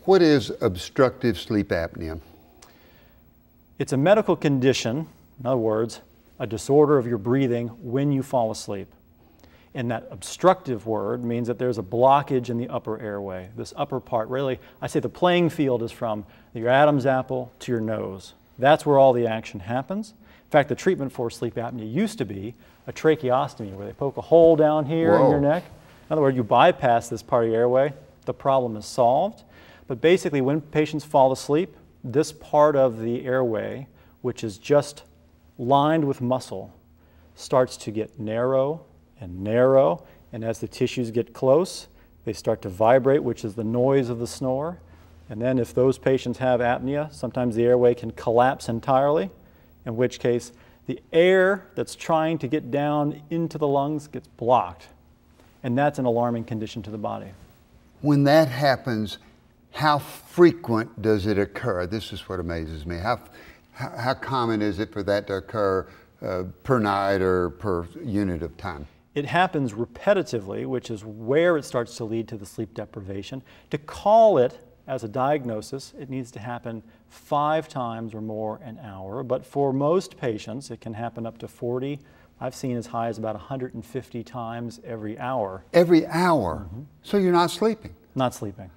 What is obstructive sleep apnea? It's a medical condition, in other words, a disorder of your breathing when you fall asleep. And that obstructive word means that there's a blockage in the upper airway. This upper part, really, I say the playing field is from your Adam's apple to your nose. That's where all the action happens. In fact, the treatment for sleep apnea used to be a tracheostomy, where they poke a hole down here in your neck. In other words, you bypass this part of your airway, the problem is solved. But basically, when patients fall asleep, this part of the airway, which is just lined with muscle, starts to get narrow, and as the tissues get close, they start to vibrate, which is the noise of the snore. And then if those patients have apnea, sometimes the airway can collapse entirely, in which case the air that's trying to get down into the lungs gets blocked. And that's an alarming condition to the body. When that happens, how frequent does it occur? This is what amazes me. How common is it for that to occur per night or per unit of time? It happens repetitively, which is where it starts to lead to the sleep deprivation. To call it as a diagnosis, it needs to happen 5 times or more an hour. But for most patients, it can happen up to 40. I've seen as high as about 150 times every hour. Every hour? Mm-hmm. So you're not sleeping? Not sleeping.